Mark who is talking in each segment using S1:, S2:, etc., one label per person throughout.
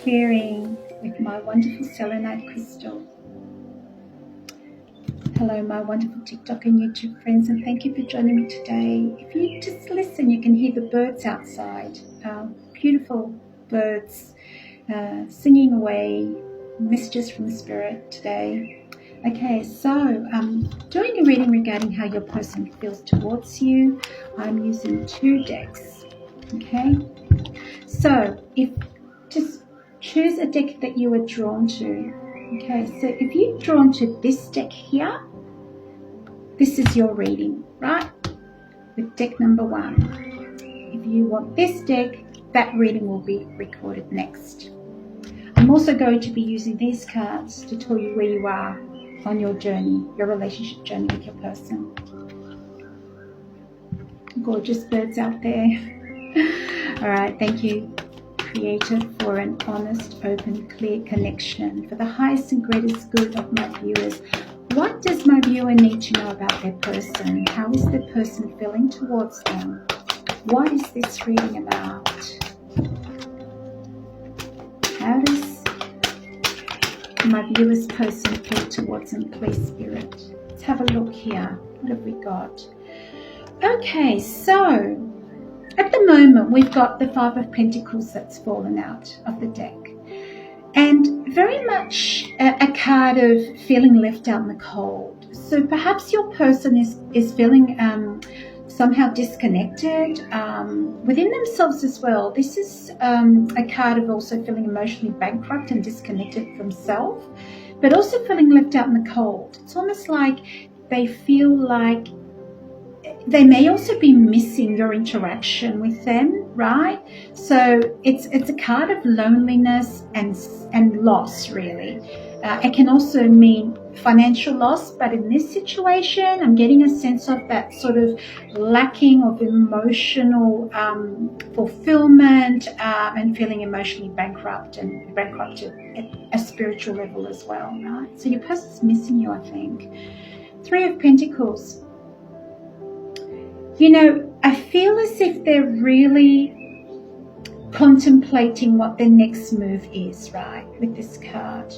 S1: clearing with my wonderful selenite crystal. Hello, my wonderful TikTok and YouTube friends, and thank you for joining me today. If you just listen, you can hear the birds outside. Beautiful birds singing away messages from the spirit today. Okay, so doing a reading regarding how your person feels towards you. I'm using 2 decks. Okay, so just choose a deck that you are drawn to. Okay, so if you're drawn to this deck here, this is your reading, right? With deck number 1. If you want this deck, that reading will be recorded next. I'm also going to be using these cards to tell you where you are on your journey, your relationship journey with your person. Gorgeous birds out there. All right, thank you, Creator, for an honest, open, clear connection for the highest and greatest good of my viewers. What does my viewer need to know about their person? How is the person feeling towards them? What is this reading about? How does my viewer's person feel towards them, please, Spirit? Let's have a look here. What have we got? Okay, so at the moment we've got the 5 of Pentacles that's fallen out of the deck. And very much a card of feeling left out in the cold. So perhaps your person is feeling somehow disconnected within themselves as well. This is a card of also feeling emotionally bankrupt and disconnected from self, but also feeling left out in the cold. It's almost like they feel like they may also be missing your interaction with them, right? So it's a card of loneliness and loss, really. It can also mean financial loss, but in this situation, I'm getting a sense of that sort of lacking of emotional fulfillment and feeling emotionally bankrupted at a spiritual level as well, right? So your person's missing you, I think. 3 of Pentacles. You know, I feel as if they're really contemplating what their next move is, right, with this card.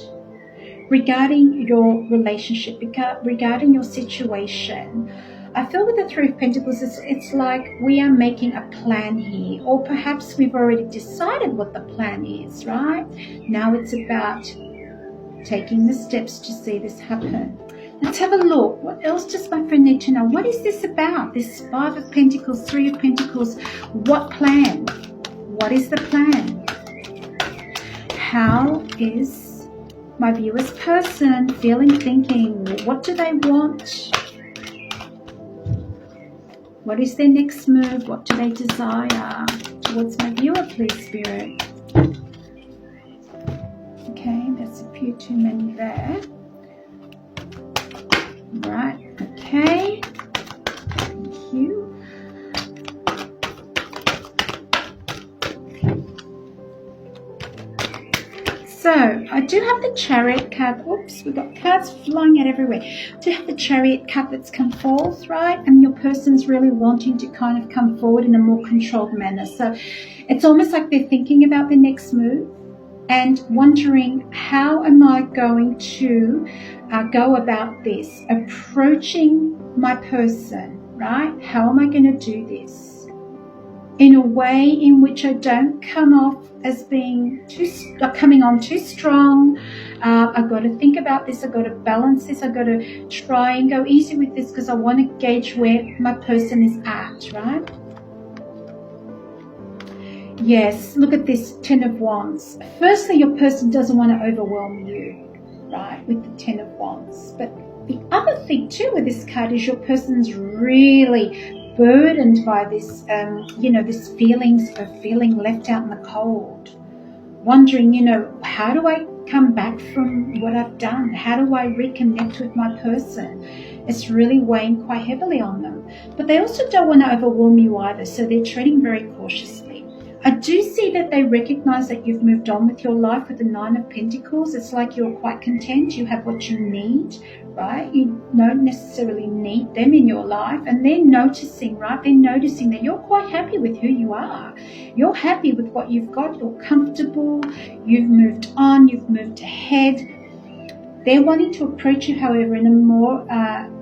S1: Regarding your relationship, regarding your situation, I feel with the 3 of Pentacles, it's like we are making a plan here, or perhaps we've already decided what the plan is, right? Now it's about taking the steps to see this happen. Let's have a look. What else does my friend need to know? What is this about? This 5 of Pentacles, 3 of Pentacles. What plan? What is the plan? How is my viewer's person feeling, thinking? What do they want? What is their next move? What do they desire towards my viewer, please, Spirit? Okay, that's a few too many there. Right, okay, thank you. So, I do have the Chariot card. Oops, we've got cards flying out everywhere. I do have the Chariot card that's come forth, right? And your person's really wanting to kind of come forward in a more controlled manner. So, it's almost like they're thinking about the next move and wondering, how am I going to go about this, approaching my person, right? How am I going to do this in a way in which I don't come off as being coming on too strong? I've got to think about this. I've got to balance this. I've got to try and go easy with this because I want to gauge where my person is at, right? Yes, look at this 10 of Wands. Firstly, your person doesn't want to overwhelm you, right, with the 10 of Wands. But the other thing too with this card is your person's really burdened by this, this feelings of feeling left out in the cold. Wondering, how do I come back from what I've done? How do I reconnect with my person? It's really weighing quite heavily on them. But they also don't want to overwhelm you either, so they're treading very cautiously. I do see that they recognize that you've moved on with your life with the Nine of Pentacles. It's like you're quite content. You have what you need, right? You don't necessarily need them in your life. And they're noticing, right? They're noticing that you're quite happy with who you are. You're happy with what you've got. You're comfortable. You've moved on. You've moved ahead. They're wanting to approach you, however, in a more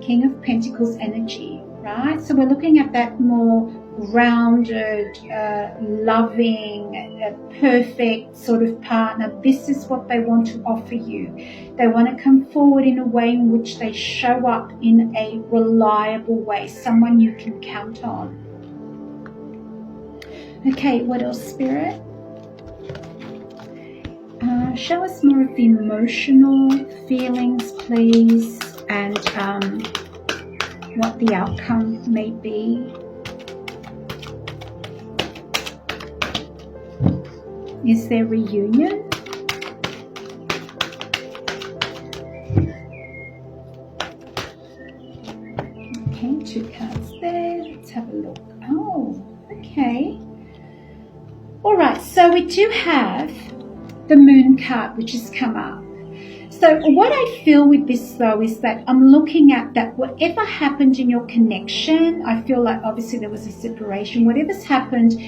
S1: King of Pentacles energy, right? So we're looking at that more grounded, loving, perfect sort of partner. This is what they want to offer you. They want to come forward in a way in which they show up in a reliable way, someone you can count on. Okay, what else, Spirit? Show us more of the emotional feelings, please, and what the outcome may be. Is there reunion? Okay, 2 cards there. Let's have a look. Oh, okay. All right, so we do have the Moon card, which has come up. So what I feel with this, though, is that I'm looking at that whatever happened in your connection, I feel like obviously there was a separation. Whatever's happened,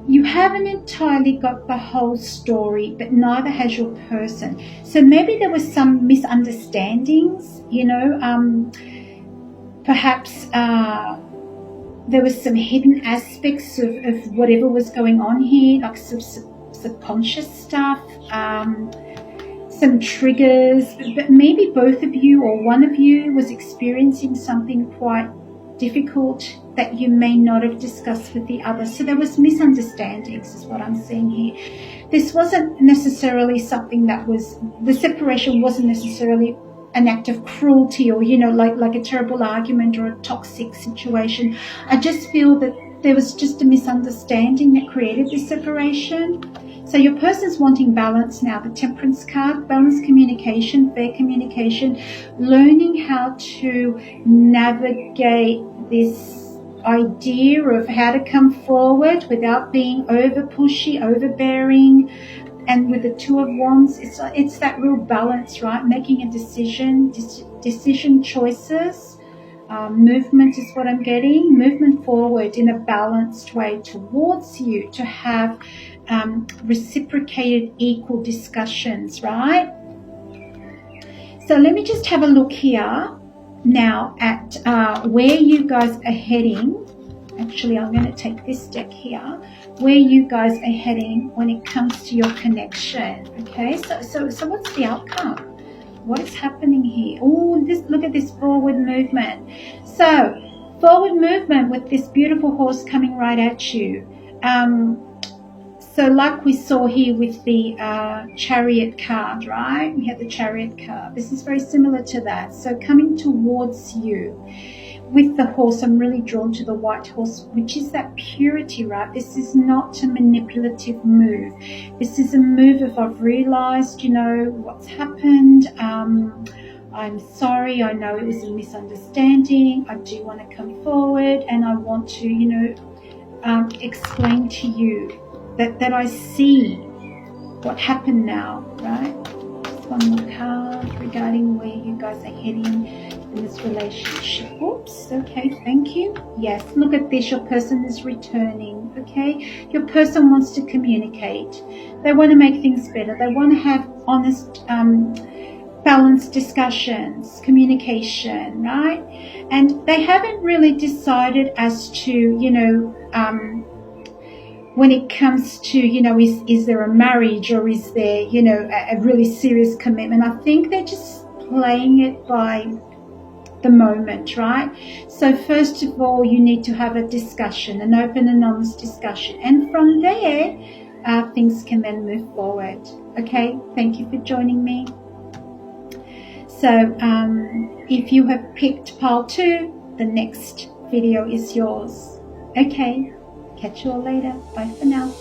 S1: you haven't entirely got the whole story, but neither has your person. So maybe there was some misunderstandings, you know, perhaps there was some hidden aspects of whatever was going on here, like some subconscious stuff, some triggers, but maybe both of you or one of you was experiencing something quite difficult that you may not have discussed with the other. So there was misunderstandings is what I'm seeing here. This wasn't necessarily something that was, the separation wasn't necessarily an act of cruelty or, you know, like a terrible argument or a toxic situation. I just feel that there was just a misunderstanding that created this separation. So your person's wanting balance now. The Temperance card, balanced communication, fair communication, learning how to navigate this idea of how to come forward without being over pushy, overbearing. And with the Two of Wands, it's that real balance, right? Making a decision choices. Movement is what I'm getting. Movement forward in a balanced way towards you to have reciprocated equal discussions, right? So let me just have a look here now at where you guys are heading. Actually, I'm going to take this deck here. Where you guys are heading when it comes to your connection. Okay, so what's the outcome? What is happening here? Oh, look at this forward movement. So forward movement with this beautiful horse coming right at you. So like we saw here with the Chariot card, right? We had the Chariot card. This is very similar to that. So coming towards you. With the horse, I'm really drawn to the white horse, which is that purity, right? This is not a manipulative move. This is a move of I've realized, you know, what's happened. I'm sorry. I know it was a misunderstanding. I do want to come forward and I want to, you know, explain to you that I see what happened now, right? Just one more card regarding where you guys are heading in this relationship. Oops, okay, thank you. Yes, look at this. Your person is returning, okay? Your person wants to communicate. They want to make things better. They want to have honest, balanced discussions, communication, right? And they haven't really decided as to, you know, when it comes to, you know, is there a marriage or is there, you know, a really serious commitment. I think they're just playing it by the moment, right? So first of all, you need to have a discussion, an open and honest discussion. And from there, things can then move forward. Okay, thank you for joining me. So if you have picked pile 2, the next video is yours. Okay. Catch you all later. Bye for now.